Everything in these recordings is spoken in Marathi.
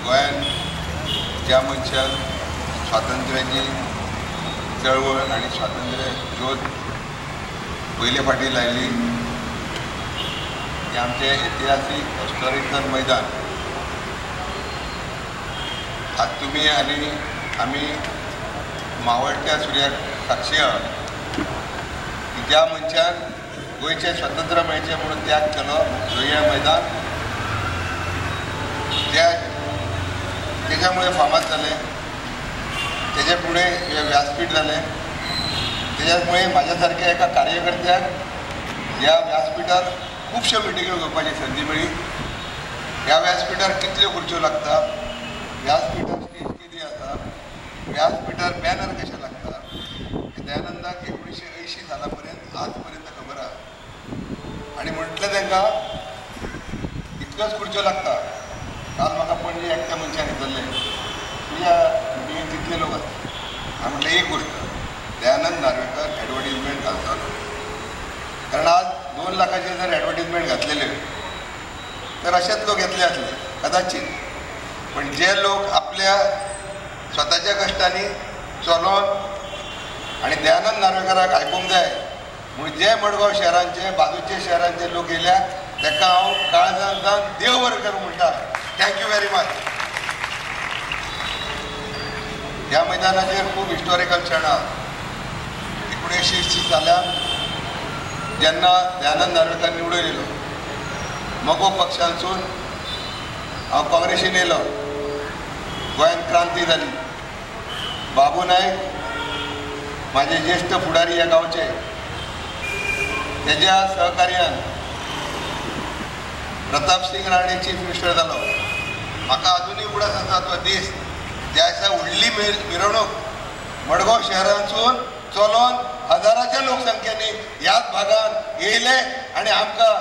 गोंयान ज्या मनशान स्वातंत्र्याची चळवळ आणि स्वातंत्र्य शोध पयले फाटी लायली ते आमचे इतिहासीक हिस्टॉरिकल मैदान. आज तुम्ही आणि आम्ही मावळत्या सुर्याक साक्षी आहात की ज्या मनशान गोंयचें स्वातंत्र्य मेळचें म्हणून त्याग केलो हे मैदान त्याच्यामुळे फामाद जालें. तेजे फुडें हे व्यासपीठ जालें. त्याच्यामुळे माझ्या सारख्या एका कार्यकर्त्याक ह्या व्यासपीठार खुबश्यो मिटिंग्यो घेवपाची संदी मेळ्ळी. ह्या व्यासपीठार कितल्यो खुर्च्यो लागता, व्यासपीठार स्टेज कितें आसा, व्यासपीठार बॅनर कशे लागता, दयानंदाक 1980 साला पर्यंत आज पर्यंत खबर आहा. आनी म्हटलें तांकां इतल्योच खुर्च्यो लागता. काल म्हाका पणजे एकट्या मनशान येतले तुज्या मिटिंगेक कितले लोक आसता. हांवें म्हटलें एक गोश्ट, दयानंद नार्वेकर एडवर्टिजमेंट घालतालो. कारण आज 2 लाखाचे जर एडवर्टिजमेंट घातलेले तर अशेच लोक येतले आसले कदाचित. पण जे लोक आपल्या स्वताच्या कश्टांनी चलोन आणि दयानंद नार्वेकराक आयकूंक जाय म्हणून जे मडगांव शहरांचे बाजूचे शहरांचे लोक येयल्या ताका हांव काळजान देव बरें करूं म्हणटा. Thank you very much. ह्या मैदानाचेर खूब हिस्टॉरिकल क्षण आहा. 1980 सालांत जेन्ना दयानंद नार्वेकर निवडून येयलो, मगो पक्षांसून हांव काँग्रेसीन येयलो. गोंयांत क्रांती जाली. बाबू नायक म्हाजे ज्येश्ठ फुडारी ह्या गांवचे, तेज्या सहकार्यान प्रताप सिंग राणे चीफ मिनिस्टर जालो. म्हाका अजुनूय उगडास आसा तो दीस ज्या दिसा व्हडली मिरवणूक मडगांव शहरांसून चलोन हजाराच्या लोकसंख्येनी ह्याच भागान येयले आणि आमकां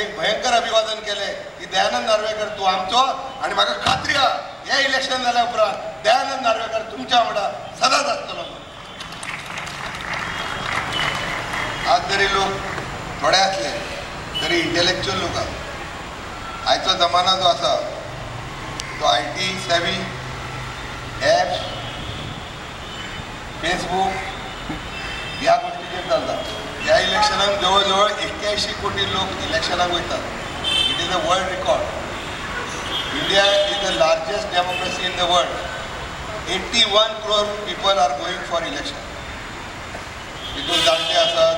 एक भयंकर अभिवादन केलें की दयानंद नार्वेकर तूं आमचो. आनी म्हाका खात्री आहा हे इलेक्शन जाल्या उपरांत दयानंद नार्वेकर तुमच्या वांगडा सदांच आसतलो. आज जरी लोक थोडे आसले तरी इंटेलेक्च्युअल लोक आसा. आयचो जमाना जो आसा तो IT सेवी, ॲप्स, फेसबूक ह्या गोष्टीचेर चलता. ह्या इलेक्शनाक जवळ जवळ 81 कोटी लोक इलेक्शनाक वयतात. It is a world record. India is the largest democracy in the world. 81 crore people are going for election. तितून जाणटे आसात,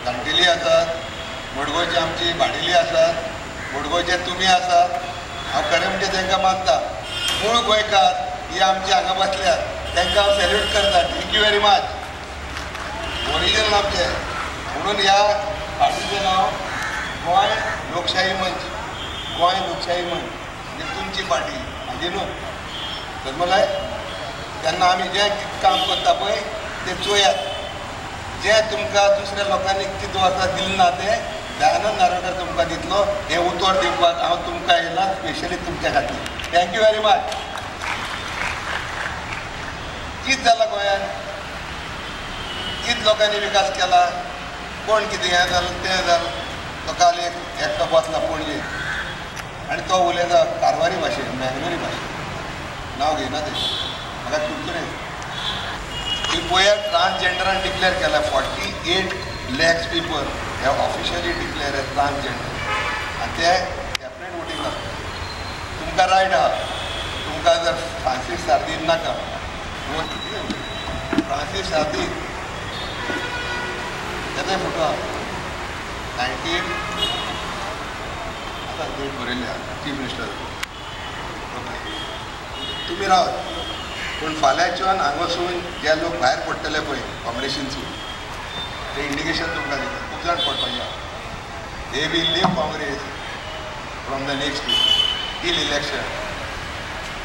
जाणटेली आसात, मडगांवची आमची भाडेली आसात, मडगांवचे तुमी आसात. हांव खरें म्हणजे तांकां मानता. मूळ गोंयकार ही आमची हांगा बसल्यात तांकां हांव सॅल्यूट करता. Thank you very much. ओरिजिनल आमचे म्हणून ह्या पार्टीचें नांव गोंय लोकशाही मंच. गोंय लोकशाही मंच म्हणजे तुमची पार्टी म्हाजी न्हू. जल्मलाय तेन्ना आमी जें कितें काम करता पळय तें चोयात. जें तुमकां दुसऱ्या लोकांनी कितें वर्सां दिलें ना तें दयानंद नार्वेकर तुमकां दितलो. हें उतर दिवपाक हांव तुमकां येयला स्पेशली तुमच्या खातीर. Thank you very much. कितें जालां गोंयांत, कितें लोकांनी विकास केला, कोण कितें हें जालें तें जालें. तो काल एकटो बसला पणजे आनी तो उलयता कारवारी भाशेन, मँगलोरी भाशेन. नांव घेयना तेजें म्हाका कुरकुरें. ही पळयात ट्रान्सजेंडरान डिक्लेअर केला. 48 lakhs people have officially declared as transgender. आनी ते सेपरेट वोटींग आसता. तुमकां रायट आहा. तुमकां जर फ्रांसीस सार्दीन नाका. फ्रांसीस सार्दीन तेजोय फोटो आहा. 19 आतां डेट बरयल्या चीफ मिनिस्टर. ओके तुमी रावत. पूण फाल्यांच्यान हांगा वचून जे लोक भायर पडटले पळय काँग्रेसीनसून ते इंडिकेशन तुमकां दिता. खूब जाण पडपाचे आहा. They will leave Congress from the next week till election.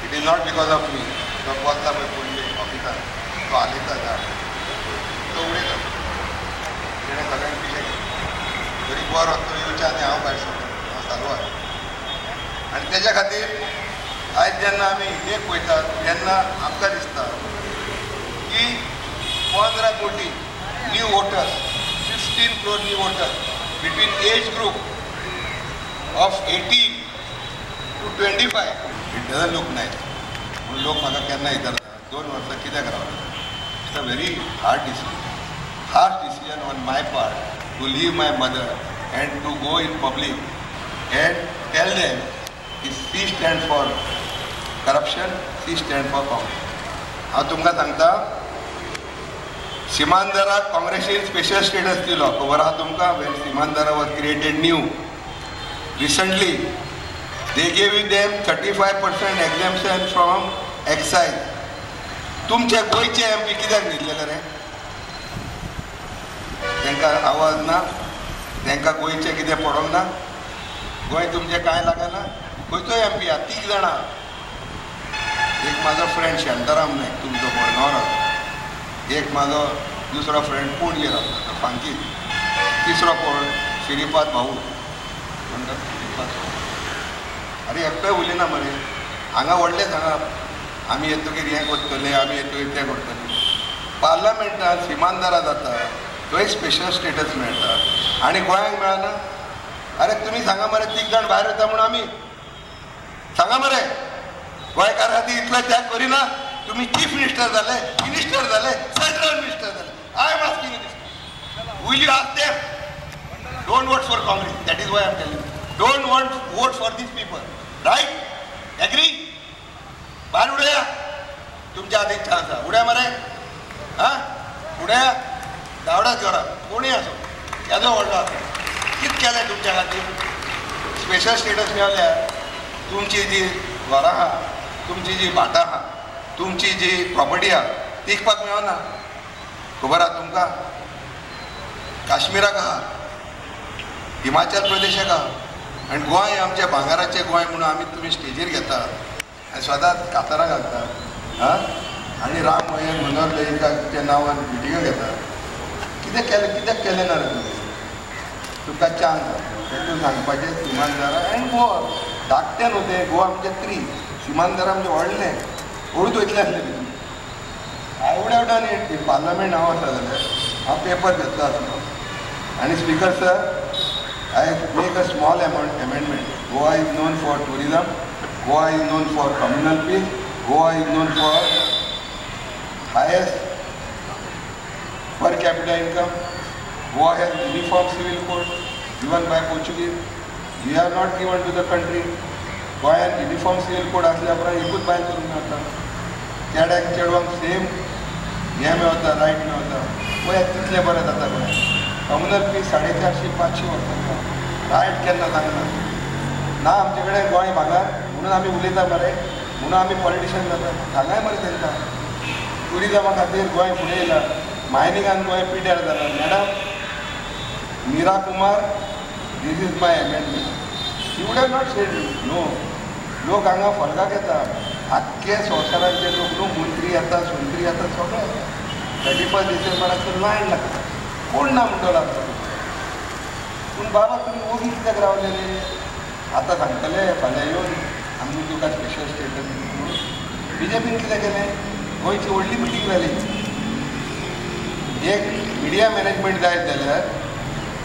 It is not because of me. तो बसता पळय पणजे ऑफिसान तो आलयता झाड तो उडयता. तेणें सगळ्यांक पिशें केलें. तरी वर वचून येवचें आनी हांव भायर सरलो. हांव चालू आहा. आनी तेज्या खातीर आयज जेन्ना आमी एक पळयतात तेन्ना आमकां दिसता की 15 कोटी new voters, 16 crore new voters between age group of 18 to 25 it doesn't look nice. म्हणून लोक म्हाका केन्ना विचारता 2 वर्सां कित्याक रावले. It's a very hard decision on my part to leave my mother and to go in public and tell them की C stand for corruption, C stand for Congress. हांव तुमकां सांगता सिमांदराक काँग्रेसीन स्पेशल स्टेटस दिलो. खबर आहा तुमकां when Seemandhra was created new recently they gave you them 35% exemption from excise. तुमचे गोंयचे MP कित्याक न्हिदलेले रे? तांकां आवाज ना, तांकां गोंयचे कितें पडोंक ना. गोंय तुमचें कांय लागना. खंयचोय MP आहा 3 जाणां. एक म्हाजो फ्रेंड शांताराम नायक तुमचो मडगांव रावता. एक म्हाजो दुसरो फ्रेंड पणजे रावता तो फांकीत. तिसरो कोण श्रीपाद भाऊ म्हणटा श्रीपाद. अरे एकटोय उलयना मरे. हांगा व्हडलें सांगप आमी येतकीर हें करतले, आमी येतकीर तें करतले. पार्लमेंटान सिमांदरा जाता थंय स्पेशल स्टेटस मेळटा आनी गोंयांक मेळना. अरे तुमी सांगा मरे 3 जाण भायर वता म्हणून आमी सांगा मरे. गोंयकार खातीर इतलो त्याग करिना. तुम्ही चीफ मिनिस्टर झाले, मिनिस्टर झाले, सेंट्रल मिनिस्टर झाले. I am asking this. Will you ask them? Don't vote for Congress. That is why I am telling. Don't vote for these people. Right? Agree? भायर उडया. तुमच्या हातीक चान्स आहा. उड्या मरे. हां उड्या. धांवडा जोरा कोणी असो केदो व्हडलो आसा. कितें केलें तुमच्या खातीर? स्पेशल स्टेटस मेळ्ळ्यार तुमची जी घरां आहा, तुमची जी भाटां आहा, तुमची जी प्रॉपर्टी आहा ती विकपाक मेळना. खबर आहा तुमकां? काश्मीराक आहा, हिमाचल प्रदेशाक आहा आनी गोंय आमच्या भांगाराचें गोंय म्हणून आमी तुमी स्टेजीर घेता आनी सदांच कातरां घालता. हां आनी राम मनोहर दर्याच्या नांवान विडियो घेता. कित्याक केलें ना रे तुमी? तुका चान्स आहा तूं सांगपाचें सिमांदरा एंड गोवा. धाकटें न्हू तें. गोवा म्हणजे 3, सिमांदरा म्हणजे व्हडलें. ओळूच वयतलें आसलें न्ही. एवढ्या न्ही पार्लमेंट हांव आसा जाल्यार हांव पेपर घेतलो आसलो आनी speaker sir I make a small amendment. Goa is known for tourism, Goa is known for communal peace, Goa is known for highest per capita income. Goa has uniform civil code given by Portuguese. We are not given to the country. गोंयांत युनिफॉर्म सिव्हिल कोड आसल्या उपरांत एकूच बायल करूंक मेळटा. चेड्याक चेडवांक सेम हें मेळटा, रायट मेळटा. गोंयांत तितलें बरें जाता. गोंयांत कम्युनल फीस 450-500 वता. रायट केन्ना सांगना ना आमचे कडेन गोंय भागार म्हणून आमी उलयता मरे. म्हणून आमी पॉलिटिशियन जाता. सांगाय मरे तांकां. टुरिजमा खातीर गोंय फुडें येयला. मायनिंगान गोंय पिड्ड्यार जाला. Madam Meira Kumar this is my amendment. She would have not said no. लोक हांगा फरकाक येता. आख्खे संवसाराचे लोक न्हू मंत्री येता, संत्री येता, सगळें येता. 31 डिसेंबराक लायन लागता. कोण ना म्हणटलो लागता. पूण बाबा तुमी ओगी कित्याक रावलेले? आतां सांगतले फाल्यां येवन आमी तुका स्पेशल स्टेटस म्हणून. BJPन कितें केलें? गोंयची व्हडली मिटींग जाली. एक मिडिया मॅनेजमेंट जायत जाल्यार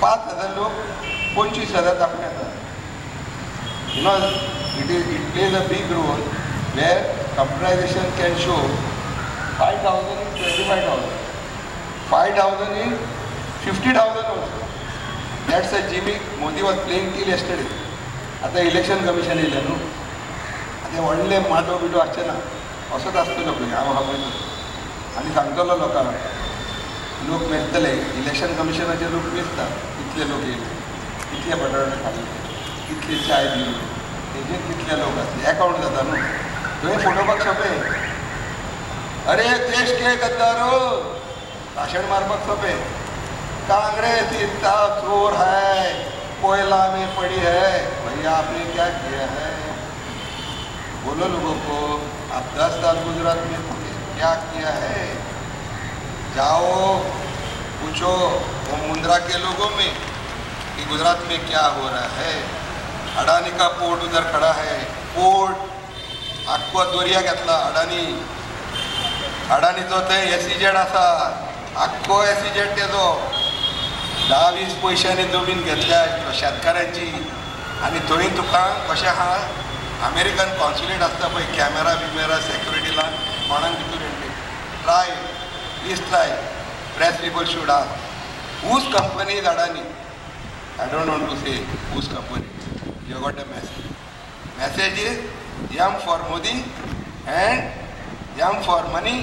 5,000 लोक 25,000 दाखोवन येता. You know, it plays a big role where computerization can show 5,000 is 25,000, 5,000 is 50,000 also. That's a gimmick Modi was playing till yesterday. आता इलेक्शन कमिशन येयलें न्हू. आतां व्हडले माटो बिटो आसचे ना. असोच आसतलो पळय हांव पळयता आनी सांगतलो लोकांक. लोक मेजतले. इलेक्शन कमिशनाचे लोक मेजता. कितले लोक येयले, कितले बटाटे खाल्ले, कितली चाय दिली, तेजे कितले लोक आसले. अकाउंट जाता न्हू. थंय फोटोवपाक सोंपें. अरे देश के गद्दारो भाशण मारपाक सोंपें. कांग्रेस इतना चोर है, कोयला में पड़ी है. भैया आपने क्या किया है? बोलो लोगों को. आप 10 साल गुजरात में थे, क्या किया है? जाओ पूछो वो मुंद्रा के लोगों में कि गुजरात में क्या हो रहा है. अडानी का पोर्ट उधर खड़ा है. पोर्ट आख्खो दर्या घेतला अडानी. अडानीचो थंय SEZ आसा. आख्खो SEZ तेजो. 10-20 पयशांनी जमीन घेतल्या शेतकाऱ्यांची. आनी थंय तुका कशें आहा अमेरिकन कॉन्सुलेट आसता पळय कॅमेरा बिमेरा सेक्युरिटीला कोणाक भितर entry try please try press people should ask whose company is Adani I don't want to say whose company. You got a message. Message is M for Modi and M for money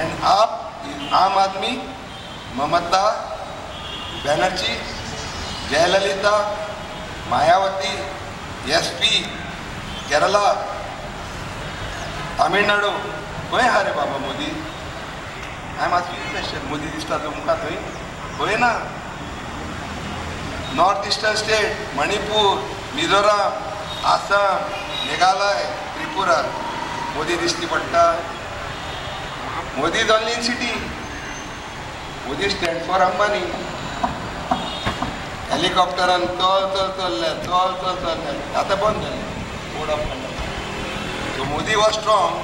and AAP is Aam Aadmi, Mamata Banerjee, Jayalalitha, Mayawati, SP, Kerala, Tamil Nadu. Why are Baba Modi? I am asking a question. Modi dista to mukha thoi. Hoye na? North eastern state Manipur Mizoram Assam Meghalaya Tripura Modi दिश्टी पडटा Modi is only in city Modi stand for Ambani हेलिकॉप्टरान चल्ले आतां बंद जालें board of conduct so Modi was strong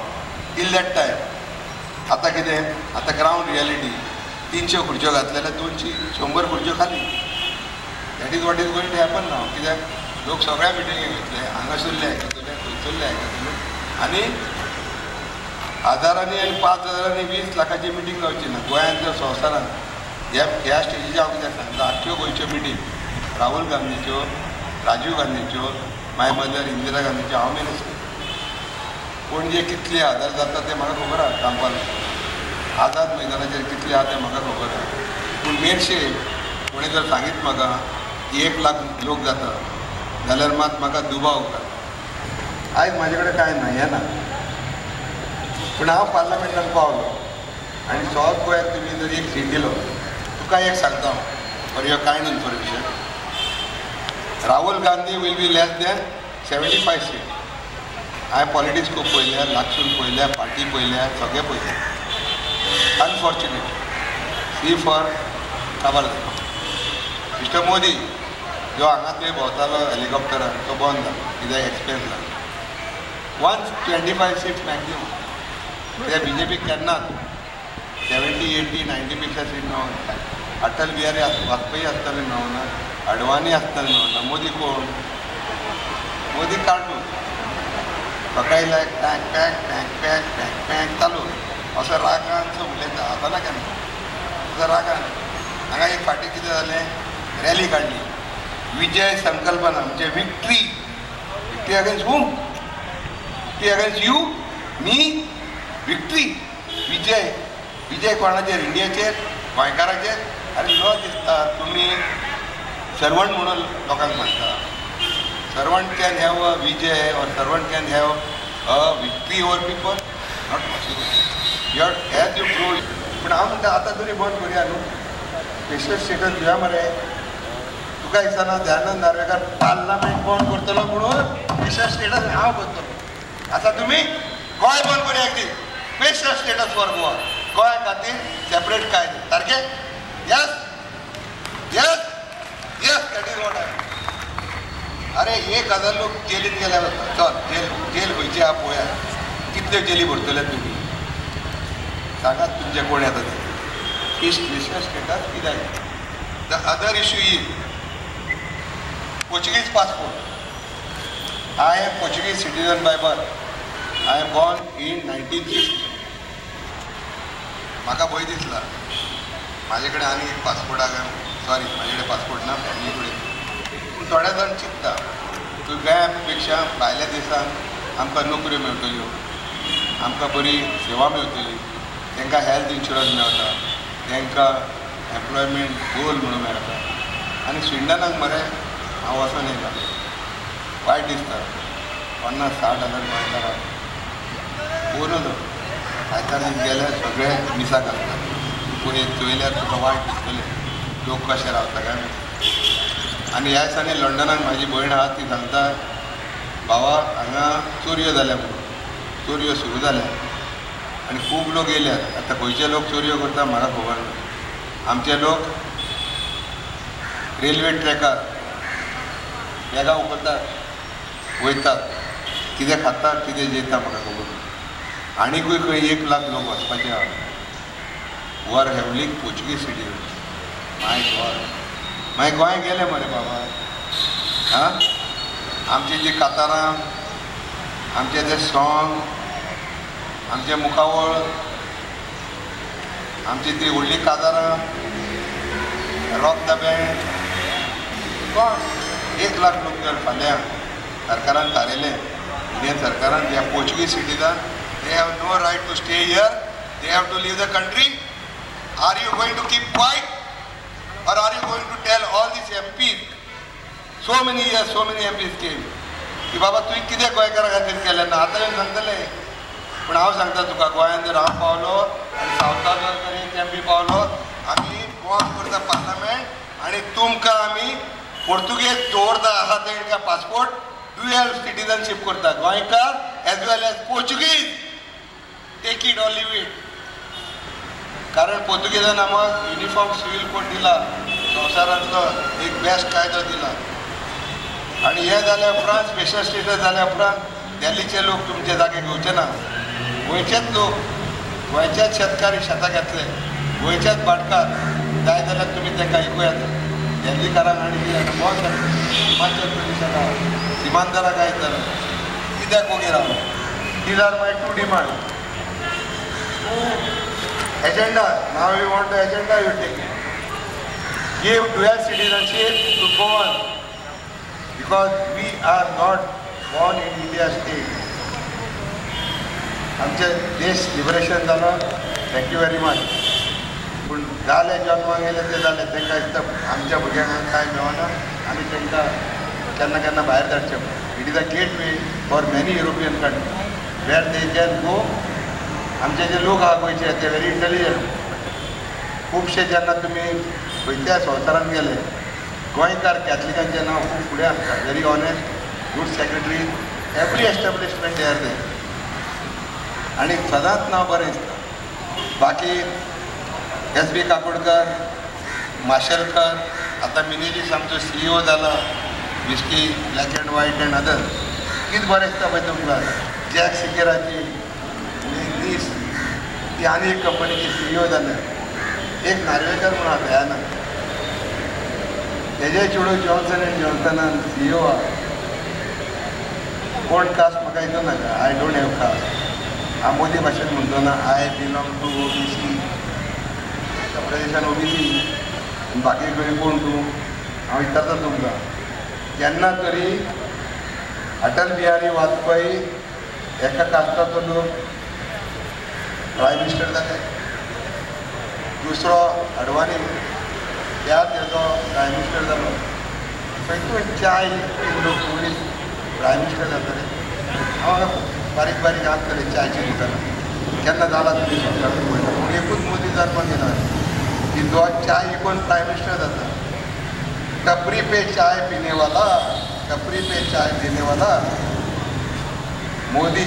till that time आतां कितें आतां ग्रावंड रियलिटी 300 खुर्च्यो घातलेल्या 200 100 खुर्च्यो खाली that is what is going to happen now कित्याक लोक सगळ्या मिटिंगेक वयतले हांगासरले आयकतले थंयसरले आयकतले आनी हजारांनी आनी 5,000 20 लाखाची मिटींग जावची ना गोंयांत जर संवसारांत ह्या स्टेजीचेर हांव कित्याक सांगता आख्यो गोंयच्यो मिटींग राहुल गांधीच्यो राजीव गांधीच्यो माय मदर इंदिरा गांधीच्यो हांव मिनिस्टर पणजे कितले आदार जाता ते म्हाका खबर आहा कांपाल आझाद मैदानाचेर कितले आहा ते म्हाका खबर आहा पूण मेनशे कोणी जर सांगीत म्हाका 1 लाख लोक जाता जाल्यार मात म्हाका दुबाव उपरांत आयज म्हाजे कडेन कांय ना हें ना पूण हांव पार्लमेंटान पावलो आनी सावथ गोंयाक तुमी जर एक सीट दिलो तुका एक सांगता हांव for your kind information Rahul Gandhi will be less than 75 seat हांवें पॉलिटिक्स खूब पळयल्या लागसून पळयल्या पार्टी पळयल्या सगळें पळयल्या अनफॉर्च्युनेट सी फॉर खबर मिस्टर मोदी जो हांगा थंय भोंवतालो हेलिकॉप्टरान तो बंद जालो कित्याक एक्सपेन्स जालो 125 सीट्स मॅक्झिमम ते BJPक केन्नाच 70, 80, 90 पेक्षा सीट मेळोना अटल बिहारी वाजपेयी आसताले मेळोना अडवाणी आसताले मेळोना मोदी कोण मोदी कार्टून सकाळी लायक पॅक पॅक पॅक पॅक पॅक पॅक चालू असो रागांचो उलयता जाता केन्ना असो रागान हांगा एक फाटी कितें जालें रॅली काडली विजय संकल्पना म्हणजे victory against whom victory against you me victory विजय कोणाचेर इंडियाचेर गोंयकाराचेर आनी लो दिसता तुमी सर्वंट म्हणून लोकांक म्हणटा servant can have a Vijay or servant can have a victory over people not possible you has you prove पूण हांव म्हणटा आतां तरी बंद करुया न्हू स्पेशल स्टेटस दिवया मरे तुका दिसना दयानंद नार्वेकर पार्लमेंट बंद करतलो म्हणून स्पेशल स्टेटस हांव करतलो आतां तुमी गोंय बंद करुया एक दीस स्पेशल स्टेटस फॉर गोवा गोंया खातीर सेपरेट कायदे सारके yes yes yes that is what अरे 1,000 लोक जेलीत गेल्या चल जेल खंयची आहा पळोवया कितल्यो जेली भरतले तुमी सांगात तुमचे कोण येता ते स्पेशल स्टेटस कित्याक the other issue is Portuguese passport. I am Portuguese citizen by birth. I am born in 1960. म्हाका भंय दिसला म्हाजे कडेन आनी एक पासपोर्ट आहा सॉरी म्हाजे कडेन पासपोर्ट ना फॅमिली कडेन पूण थोडे जाण चिंतता तूं गोंया पेक्षा भायल्या देशांत आमकां नोकऱ्यो मेळटल्यो आमकां बरी सेवा मेळटली तांकां हेल्थ इन्शुरन्स मेळटा तांकां एम्प्लॉयमेंट गोल म्हणून मेळटा आनी स्विडनाक मरे हांव वचून येयला वायट दिसता 50-60 हजार गोंयकारां पळोवन आयतार गेल्यार सगळे मिसाक आसता पळय चोयल्यार तुका वायट दिसतलें लोक कशे रावता काय आनी ह्या दिसांनी लंडनाक म्हाजी भयण आहा ती सांगता भावा हांगा चोरयो जाल्या म्हणून चोरयो सुरू जाल्या आनी खूब लोक येयल्यात आतां खंयचे लोक चोरयो करता म्हाका खबर ना आमचे लोक रेल्वे ट्रॅकार बॅगां उखलतात वयतात कितें खातात कितें जेयता म्हाका खबर ना आनीकूय खंय 1 लाख लोक वचपाचे आहा वर हॅवलींग पोर्चुगीज सिटीजन माय गॉड मागीर गोंय गेले मरे बाबा हां आमची जी कातारां आमचे ते सॉंग, आमचे मुखावळ, आमची ती व्हडली काजारां, रॉक द बँड, कोण 1 लाख लोक जर फाल्यां सरकारान थारयलें, इंडियन सरकारान, they are Portuguese citizen, they have no right to stay here, they have to leave the country. Are you going to keep quiet or are you going to tell all these MPs, so many years, so many MPs came, की बाबा तुवें कितें गोंयकारा खातीर केलें ना? आतां येवन सांगतलें. पूण हांव सांगता तुका, गोंयांत जर हांव पावलो आनी सावथाक जर एक MP पावलो, आमी वॉक करता पार्लमेंट आनी तुमकां आमी पोर्तुगेज दवरता, आहा तेंका पासपोर्ट, ड्युअल सिटीजनशीप करता, गोंयकार as well as Portuguese, take it or leave it. कारण पोर्तुगेजान आमकां युनिफॉर्म सिव्हील कोड दिला, संवसारांतलो एक बेस्ट कायदो दिला. आनी हें जाल्या उपरांत स्पेशल स्टेटस जाल्या उपरांत दिल्लीचे लोक तुमचे जागे घेवचे ना. गोंयचेच लोक, गोंयच्याच शेतकारी शेतां घेतले, गोंयच्याच भाटकार जाय जाल्यार तुमी तांकां आयकूं येता. दिल्लीकारांक आनी बोंद हिमाचल प्रदेशाक, सिमांदराक आयकतलो कित्याक वगैरे रावलो. These are my 2 demand. Agenda, now we want the agenda you take. Give dual citizenship to Goan, because we are not born in India state. आमचे देश लिबरेशन जालो, थँक्यू व्हेरी मच. पूण जाले जन्माक गेले ते जाले, तांकां दिसता आमच्या भुरग्यांक कांय मेळना आनी तांकां केन्ना केन्ना भायर धाडचें. It is a gateway for many European country where they can go. आमचे जे लोक आहा गोंयचे ते व्हेरी इंटेलिजंट. खुबशे जेन्ना तुमी खंयच्या संवसारांत गेले, गोंयकार कॅथलिकांचें नांव खूब फुडें आसता. Very honest, good secretary, every establishment there they, आनी सदांच नांव बरें दिसता. बाकी SB काकोडकर, माशेलकर, आतां मिनेजीस आमचो CEO जाला, whisky black end white end other. कितें बरें दिसता पळय तुमकां. जॅक सिकेराची ती आनी एक कंपनीची CEO जाले. एक नार्वेकर म्हणून आसा दयानंद, तेजे चेडूं जॉन्सन एंड जॉन्सनान CEO आहा. कोण कास्ट म्हाका हितू नाका, आय डोंट हॅव कास्ट. हांव मोदी भाशेन म्हणटो ना, आय बिलॉंग टू OBC. उत्तर प्रदेशान OBC, बाकी खंय कोण तूं? हांव विचारता तुमकां. केन्ना तरी अटल बिहारी वाजपेयी एका कास्टाचो लोक प्रायम मिनिस्टर जाले. दुसरो अडवाणी त्याच हेजो प्रायम मिनिस्टर जालो. खंयच चाय लोक मनीस प्रायम मिनिस्टर जातले. हांव बारीक बारीक आसतले चायची दुकानां. केन्ना जाला तुमी संवसारांत पळयता? पूण एकूच मोदी जावपाक येना की जो चाय विकून प्रायम मिनिस्टर जाता. टपरी पे चाय पीने वाला, टपरी पे चाय देने वाला मोदी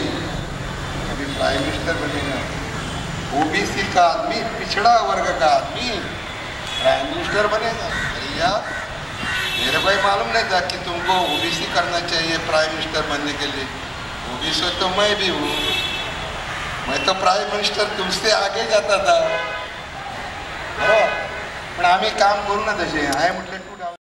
अभी प्राइम मिनिस्टर बनेगा. OBC का आदमी, पिछड़ा वर्ग का आदमी प्राइम मिनिस्टर बनेगा. अरे यार, मेरे को मालूम नहीं था कि तुमको OBC करना चाहिए प्राइम मिनिस्टर बनने के लिए. OBC तो मैं भी हूँ. मैं तो प्राइम मिनिस्टर तुमसे आगे जाता था. बरोबर, पण आम्ही काम करू ना तसे. हांवें म्हटलें